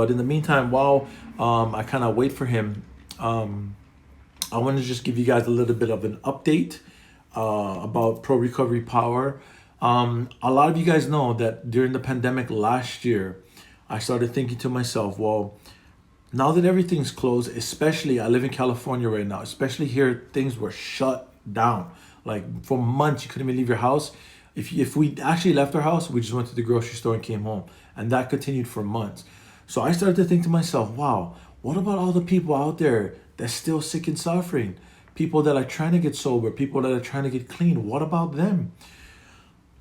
But in the meantime, while I kind of wait for him, um, I want to just give you guys a little bit of an update about Pro Recovery Power. A lot of you guys know that during the pandemic last year, I started thinking to myself, well, now that everything's closed, especially I live in California right now, especially here, things were shut down. Like for months, you couldn't even leave your house. If we actually left our house, we just went to the grocery store and came home. And that continued for months. So I started to think to myself, wow, what about all the people out there that's still sick and suffering? People that are trying to get sober, people that are trying to get clean. What about them?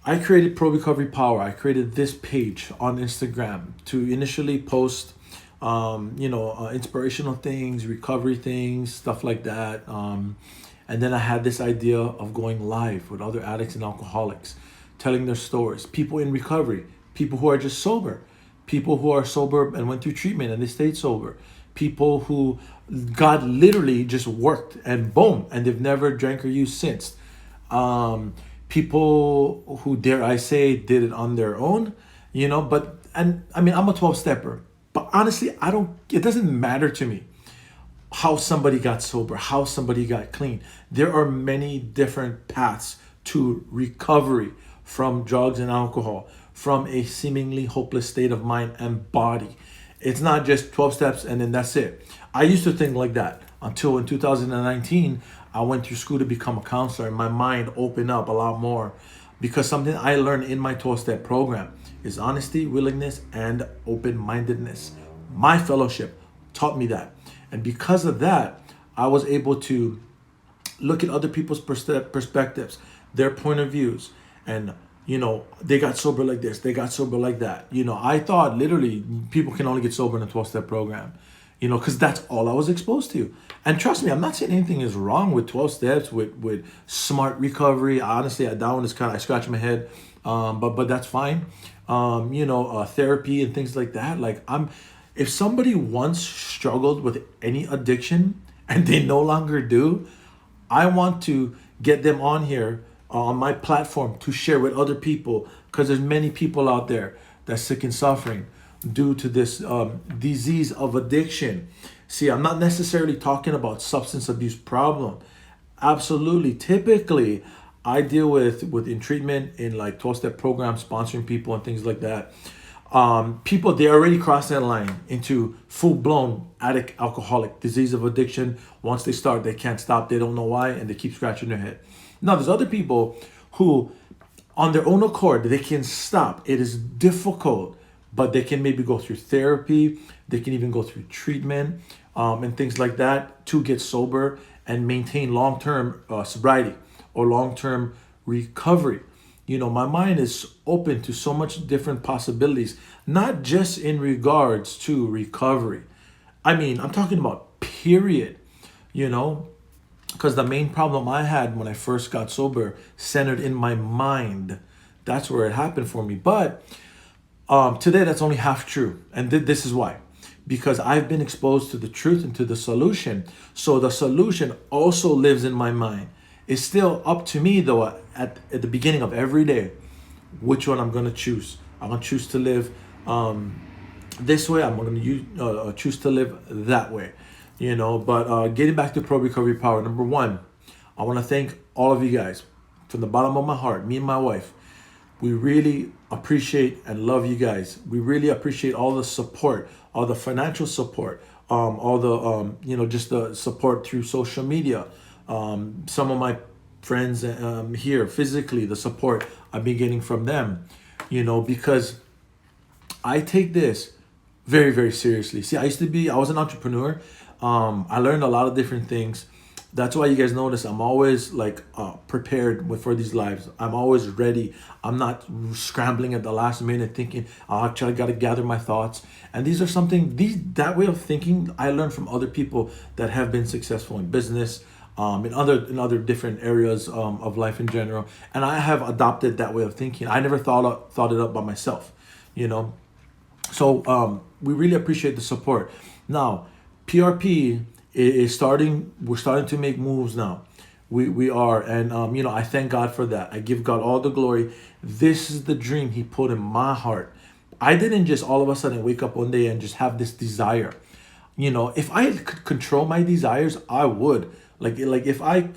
I created Pro Recovery Power. I created this page on Instagram to initially post, inspirational things, recovery things, stuff like that. And then I had this idea of going live with other addicts and alcoholics, telling their stories. People in recovery, people who are just sober, people who are sober and went through treatment and they stayed sober, people who God literally just worked and boom, and they've never drank or used since. um, People who, dare I say, did it on their own, but, and I mean, I'm a 12 stepper, but honestly, it doesn't matter to me how somebody got sober, how somebody got clean. There are many different paths to recovery from drugs and alcohol, from a seemingly hopeless state of mind and body. It's not just 12 steps and then that's it. I used to think like that until in 2019, I went through school to become a counselor and my mind opened up a lot more because something I learned in my 12 step program is honesty, willingness, and open mindedness. My fellowship taught me that. And because of that, I was able to look at other people's perspectives, their point of views, and they got sober like this, they got sober like that. I thought literally people can only get sober in a 12-step program, because that's all I was exposed to. And trust me, I'm not saying anything is wrong with 12 steps, with smart recovery. Honestly, that one is kind of, I scratch my head, but that's fine. Therapy and things like that. Like, if somebody once struggled with any addiction and they no longer do, I want to get them on here on my platform to share with other people because there's many people out there that's sick and suffering due to this disease of addiction. See, I'm not necessarily talking about substance abuse problem. Absolutely. Typically, I deal with in treatment in like 12-step programs, sponsoring people and things like that. People, they already cross that line into full-blown addict, alcoholic, disease of addiction. Once they start, they can't stop. They don't know why, and they keep scratching their head. Now, there's other people who, on their own accord, they can stop. It is difficult, but they can maybe go through therapy. They can even go through treatment, and things like that to get sober and maintain long-term sobriety or long-term recovery. My mind is open to so much different possibilities, not just in regards to recovery. I mean, I'm talking about period, you know, because the main problem I had when I first got sober centered in my mind. That's where it happened for me. But today, that's only half true. And this is why. Because I've been exposed to the truth and to the solution. So the solution also lives in my mind. It's still up to me, though, at the beginning of every day, which one I'm going to choose. I'm going to choose to live this way. I'm going to choose to live that way. But getting back to Pro Recovery Power, number one, I want to thank all of you guys from the bottom of my heart, me and my wife. We really appreciate and love you guys. We really appreciate all the support, all the financial support, all the just the support through social media. Some of my friends here physically, the support I've been getting from them, because I take this very, very seriously. See, I was an entrepreneur. I learned a lot of different things. That's why you guys notice I'm always like prepared for these lives. I'm always ready. I'm not scrambling at the last minute thinking, oh, I got to gather my thoughts. And these are that way of thinking I learned from other people that have been successful in business, in other different areas of life in general. And I have adopted that way of thinking. I never thought it up by myself, you know. So we really appreciate the support. Now, PRP is starting. We're starting to make moves now. We are, and I thank God for that. I give God all the glory. This is the dream He put in my heart. I didn't just all of a sudden wake up one day and just have this desire. You know, if I could control my desires, I would. Like if I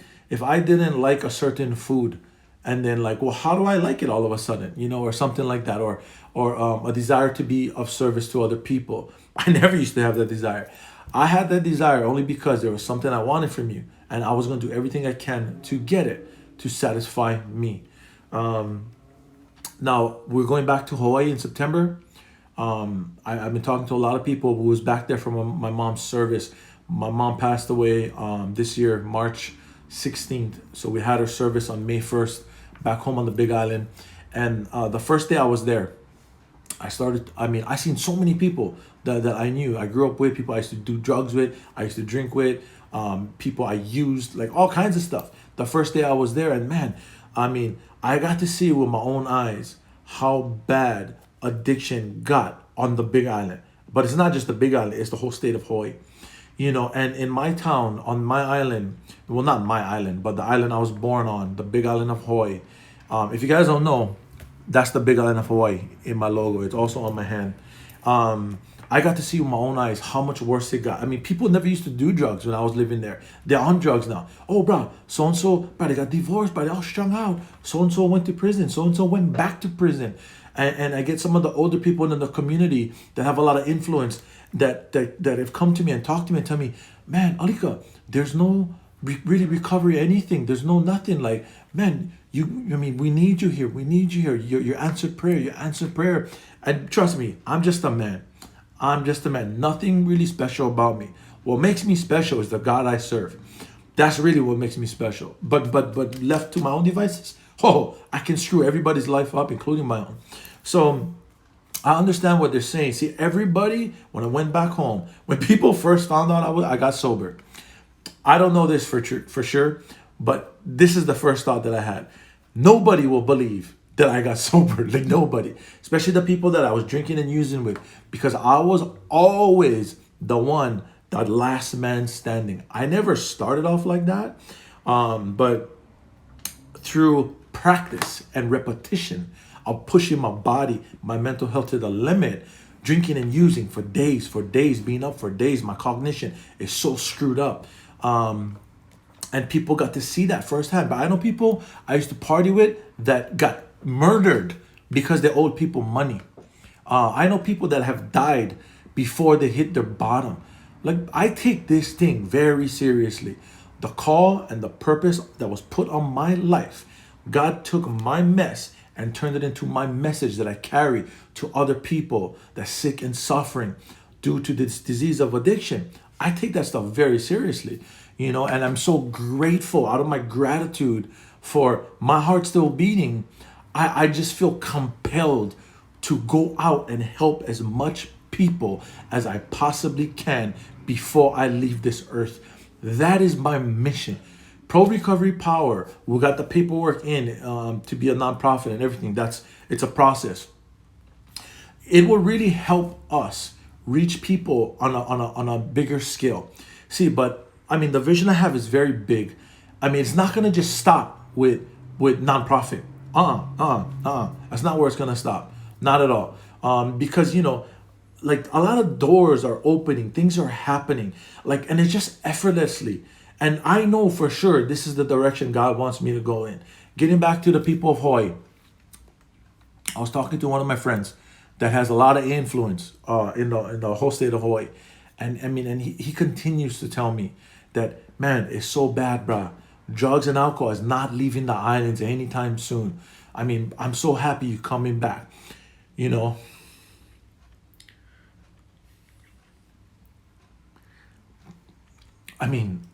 didn't like a certain food, and then like, well, how do I like it all of a sudden? You know, or something like that, or a desire to be of service to other people. I never used to have that desire. I had that desire only because there was something I wanted from you, and I was going to do everything I can to get it, to satisfy me. Now we're going back to Hawaii in September. I've been talking to a lot of people who was back there from my mom's service. My mom passed away this year, March 16th. So we had her service on May 1st back home on the Big Island. And the first day I was there, I seen so many people that I knew. I grew up with, people I used to do drugs with, I used to drink with, people I used, like all kinds of stuff. The first day I was there, and man, I got to see with my own eyes how bad addiction got on the Big Island. But it's not just the Big Island, it's the whole state of Hawaii. You know, and in my town, on my island, well, not my island, but the island I was born on, the Big Island of Hawaii. If you guys don't know, that's the Big Island of Hawaii in my logo. It's also on my hand. I got to see with my own eyes how much worse it got. I mean, people never used to do drugs when I was living there. They're on drugs now. Oh, bro, so-and-so, bro, they got divorced, bro, they all strung out. So-and-so went to prison. So-and-so went back to prison. And I get some of the older people in the community that have a lot of influence that have come to me and talked to me and tell me, man, Alika, there's no really recovery, anything. There's no nothing. Like, man, we need you here. We need you here. Your answered prayer, your answered prayer. And trust me, I'm just a man. I'm just a man. Nothing really special about me. What makes me special is the God I serve. That's really what makes me special. But left to my own devices, I can screw everybody's life up, including my own. So I understand what they're saying. See, everybody, when I went back home, when people first found out I got sober, I don't know this for sure, but this is the first thought that I had. Nobody will believe that I got sober. Like nobody, especially the people that I was drinking and using with, because I was always the last man standing. I never started off like that, but through practice and repetition of pushing my body, my mental health to the limit, drinking and using for days, being up for days, my cognition is so screwed up. And people got to see that firsthand. But I know people I used to party with that got murdered because they owed people money. I know people that have died before they hit their bottom. Like, I take this thing very seriously. The call and the purpose that was put on my life, God took my mess and turned it into my message that I carry to other people that's sick and suffering due to this disease of addiction. I take that stuff very seriously, and I'm so grateful. Out of my gratitude for my heart still beating, I just feel compelled to go out and help as much people as I possibly can before I leave this earth. That is my mission. Pro Recovery Power, we got the paperwork in to be a nonprofit and everything. It's a process. It will really help us reach people on a bigger scale. See, but the vision I have is very big. It's not gonna just stop with nonprofit. That's not where it's gonna stop. Not at all. Because like a lot of doors are opening, things are happening, and it's just effortlessly. And I know for sure this is the direction God wants me to go in. Getting back to the people of Hawaii, I was talking to one of my friends that has a lot of influence in the whole state of Hawaii, and he continues to tell me that, man, it's so bad, bruh. Drugs and alcohol is not leaving the islands anytime soon. I'm so happy you're coming back.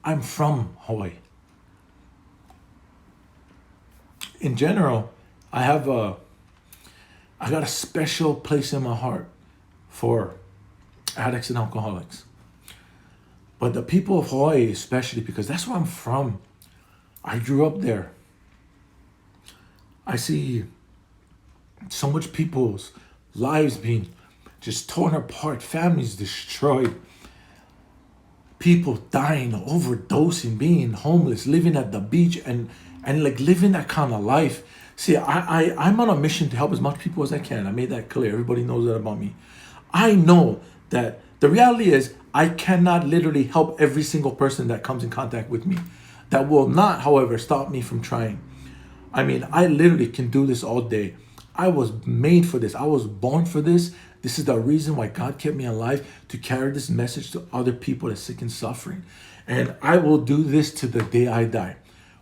I'm from Hawaii. In general, I got a special place in my heart for addicts and alcoholics. But the people of Hawaii, especially, because that's where I'm from. I grew up there. I see so much people's lives being just torn apart, families destroyed, people dying, overdosing, being homeless, living at the beach, and like living that kind of life. See, I'm on a mission to help as much people as I can. I made that clear. Everybody knows that about me. I know that the reality is I cannot literally help every single person that comes in contact with me. That will not, however, stop me from trying. I mean, I literally can do this all day. I was made for this. I was born for this. This is the reason why God kept me alive, to carry this message to other people that are sick and suffering. And I will do this to the day I die.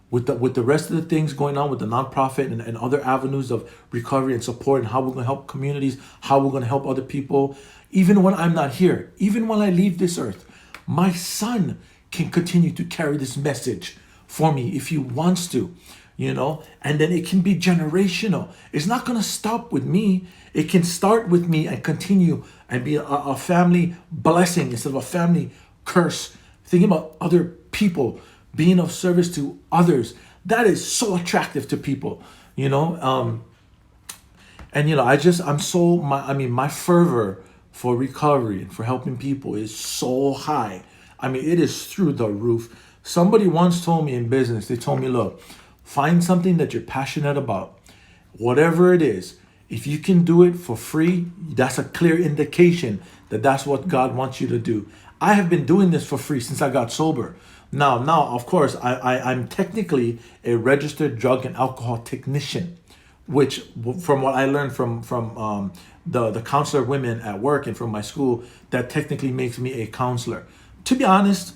With the rest of the things going on with the nonprofit and other avenues of recovery and support, and how we're going to help communities, how we're going to help other people, even when I'm not here, even when I leave this earth, my son can continue to carry this message for me if he wants to, and then it can be generational. It's not going to stop with me. It can start with me and continue and be a family blessing instead of a family curse. Thinking about other people, being of service to others, that is so attractive to people, and my fervor for recovery and for helping people is so high. I mean, it is through the roof. Somebody once told me in business, they told me, look, find something that you're passionate about, whatever it is. If you can do it for free, that's a clear indication that that's what God wants you to do. I have been doing this for free since I got sober. Now, of course, I'm technically a registered drug and alcohol technician, which, from what I learned from the counselor women at work and from my school, that technically makes me a counselor. To be honest,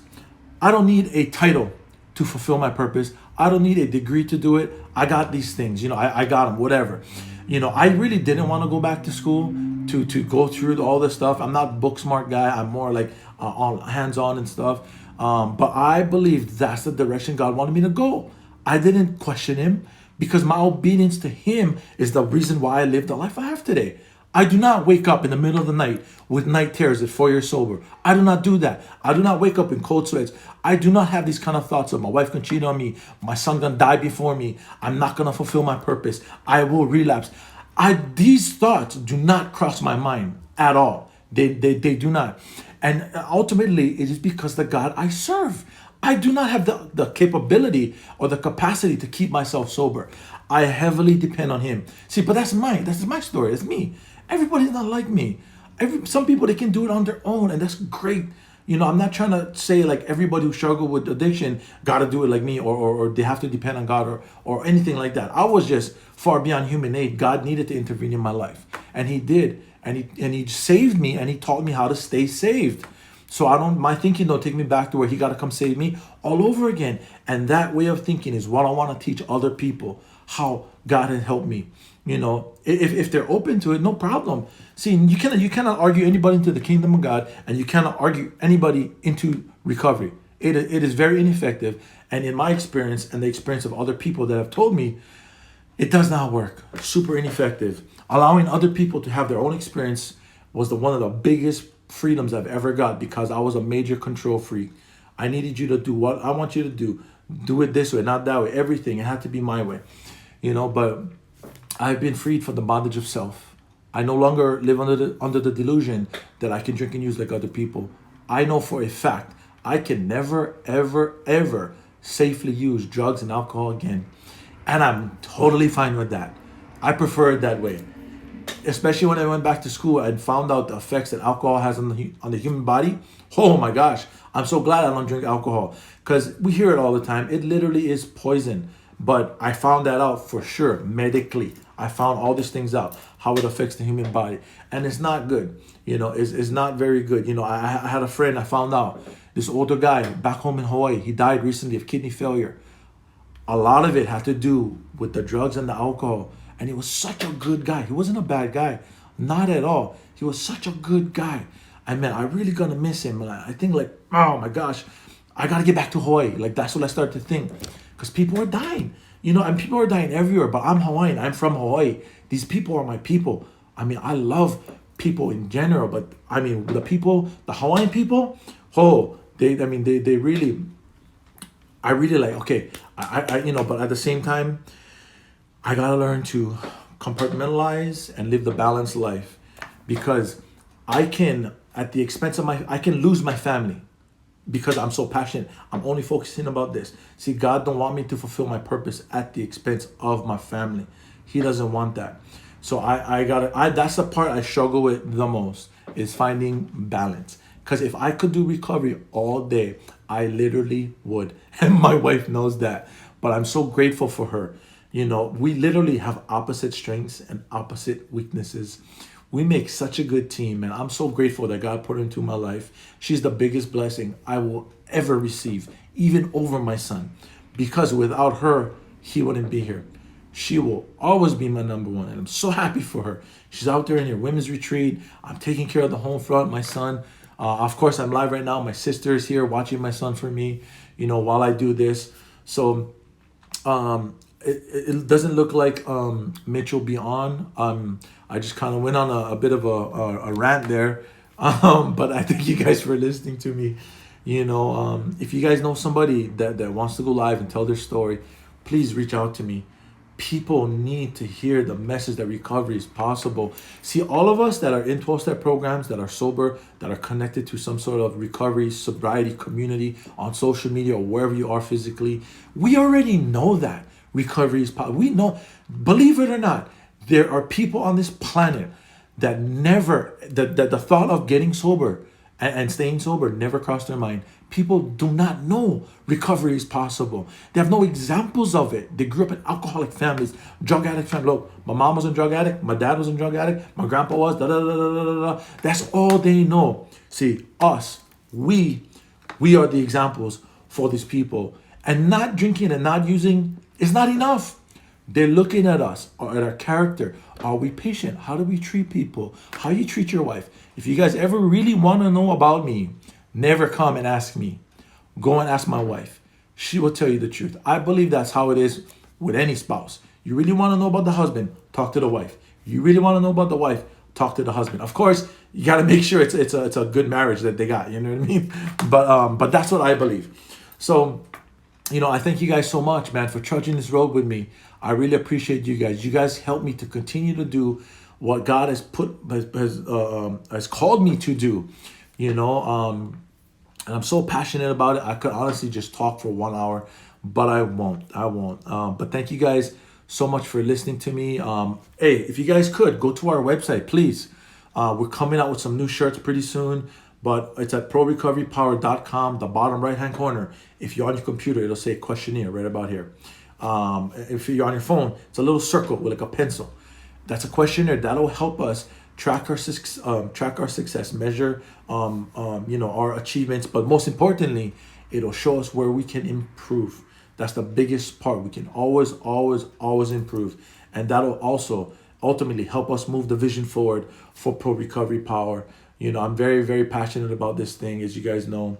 I don't need a title to fulfill my purpose. I don't need a degree to do it. I got these things, I got them, whatever. I really didn't want to go back to school to go through all this stuff. I'm not book smart guy. I'm more like all hands-on and stuff. But I believe that's the direction God wanted me to go. I didn't question him, because my obedience to him is the reason why I live the life I have today. I do not wake up in the middle of the night with night terrors at 4 years sober. I do not do that. I do not wake up in cold sweats. I do not have these kind of thoughts of my wife can cheat on me, my son gonna die before me, I'm not gonna fulfill my purpose, I will relapse. These thoughts do not cross my mind at all. They do not. And ultimately, it is because the God I serve. I do not have the capability or the capacity to keep myself sober. I heavily depend on him. See, but that's my story. It's me. Everybody's not like me. Some people, they can do it on their own, and that's great. I'm not trying to say like everybody who struggle with addiction got to do it like me, or they have to depend on God or anything like that. I was just far beyond human aid. God needed to intervene in my life, and he did. And he saved me, and he taught me how to stay saved. So my thinking don't take me back to where he got to come save me all over again. And that way of thinking is what I want to teach other people, how God has helped me. If they're open to it, no problem. See, you cannot argue anybody into the kingdom of God, and you cannot argue anybody into recovery. It is very ineffective. And in my experience and the experience of other people that have told me, it does not work. Super ineffective. Allowing other people to have their own experience was one of the biggest freedoms I've ever got, because I was a major control freak. I needed you to do what I want you to do. Do it this way, not that way. Everything, it had to be my way. But I've been freed from the bondage of self. I no longer live under the delusion that I can drink and use like other people. I know for a fact I can never, ever, ever safely use drugs and alcohol again. And I'm totally fine with that. I prefer it that way. Especially when I went back to school and found out the effects that alcohol has on the human body. Oh my gosh, I'm so glad I don't drink alcohol, because we hear it all the time. It literally is poison. But I found that out for sure medically. I found all these things out, how it affects the human body, and it's not good. It's not very good. I had a friend, I found out, this older guy back home in Hawaii, he died recently of kidney failure. A lot of it had to do with the drugs and the alcohol. And he was such a good guy. He wasn't a bad guy. Not at all. He was such a good guy. I'm really gonna miss him. And I think like, oh my gosh, I gotta get back to Hawaii. Like, that's what I started to think. Because people are dying. And people are dying everywhere. But I'm Hawaiian. I'm from Hawaii. These people are my people. I love people in general. But the Hawaiian people, they really, I really like, okay. But at the same time, I gotta learn to compartmentalize and live the balanced life, because I can, at the expense of I can lose my family because I'm so passionate. I'm only focusing about this. See, God don't want me to fulfill my purpose at the expense of my family. He doesn't want that. So I gotta, that's the part I struggle with the most, is finding balance. Because if I could do recovery all day, I literally would. And my wife knows that. But I'm so grateful for her. You know, we literally have opposite strengths and opposite weaknesses. We make such a good team, and I'm so grateful that God put her into my life. She's the biggest blessing I will ever receive, even over my son. Because without her, he wouldn't be here. She will always be my number one, and I'm so happy for her. She's out there in her women's retreat. I'm taking care of the home front, my son. Of course, I'm live right now. My sister is here watching my son for me, you know, while I do this. So it doesn't look like Mitch will be on. I just kind of went on a bit of a rant there. But I thank you guys for listening to me. You know, if you guys know somebody that wants to go live and tell their story, please reach out to me. People need to hear the message that recovery is possible. See, all of us that are in 12-step programs, that are sober, that are connected to some sort of recovery, sobriety community on social media or wherever you are physically, we already know that recovery is possible. We know, believe it or not, there are people on this planet that never, that the thought of getting sober and staying sober never crossed their mind. People do not know recovery is possible. They have no examples of it. They grew up in alcoholic families, drug addict family. Look, my mom was a drug addict, my dad was a drug addict, my grandpa was, da da da da da da da. That's all they know. See, us, we are the examples for these people. And not drinking and not using is not enough. They're looking at us, or at our character. Are we patient? How do we treat people? How you treat your wife? If you guys ever really want to know about me, never come and ask me. Go and ask my wife. She will tell you the truth. I believe that's how it is with any spouse. You really want to know about the husband? Talk to the wife. You really want to know about the wife? Talk to the husband. Of course, you got to make sure it's a good marriage that they got. You know what I mean? But that's what I believe. So, you know, I thank you guys so much, man, for trudging this road with me. I really appreciate you guys. You guys help me to continue to do what God has called me to do. You know, and I'm so passionate about it. I could honestly just talk for 1 hour, but I won't. But thank you guys so much for listening to me. Hey, if you guys could go to our website, please. We're coming out with some new shirts pretty soon. But it's at prorecoverypower.com, the bottom right-hand corner. If you're on your computer, it'll say questionnaire right about here. If you're on your phone, it's a little circle with like a pencil. That's a questionnaire that'll help us track our success, measure you know, our achievements, but most importantly, it'll show us where we can improve. That's the biggest part. We can always improve, and that'll also ultimately help us move the vision forward for Pro Recovery Power. You know, I'm very, very passionate about this thing, as you guys know.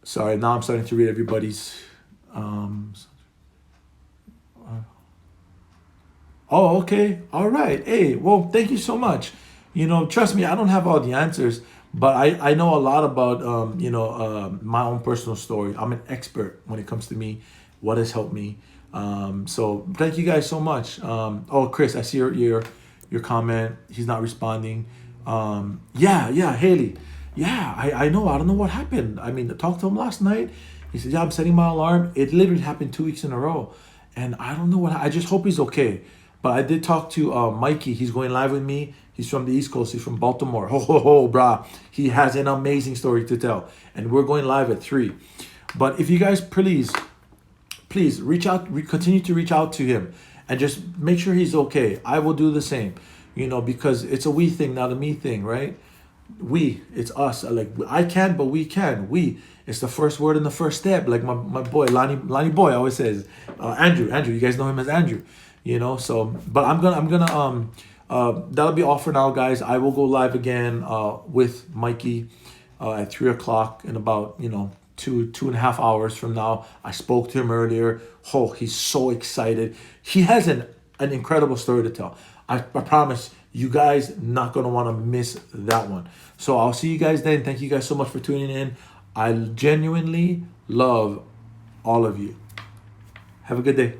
Sorry, now I'm starting to read everybody's. Oh, okay. All right. Hey, well, thank you so much. You know, trust me, I don't have all the answers, but I know a lot about, you know, my own personal story. I'm an expert when it comes to me, what has helped me. So thank you guys so much. Oh, Chris, I see your comment. He's not responding. Yeah, Haley. Yeah, I know. I don't know what happened. I mean, I talked to him last night. He said, yeah, I'm setting my alarm. It literally happened 2 weeks in a row. And I don't know what, I just hope he's okay. But I did talk to Mikey. He's going live with me. He's from the East Coast. He's from Baltimore. Ho, brah. He has an amazing story to tell. And we're going live at 3. But if you guys please reach out, continue to reach out to him. And just make sure he's okay. I will do the same. You know, because it's a we thing, not a me thing, right? We, it's us. Like, I can, but we can. We, it's the first word in the first step. Like my boy, Lonnie Boy always says. Andrew, you guys know him as Andrew. You know, so, but I'm gonna that'll be all for now, guys. I will go live again with Mikey at 3 o'clock in about, you know, 2.5 hours from now. I spoke to him earlier. Oh, he's so excited. He has an incredible story to tell. I promise you guys not gonna want to miss that one. So I'll see you guys then. Thank you guys so much for tuning in. I genuinely love all of you. Have a good day.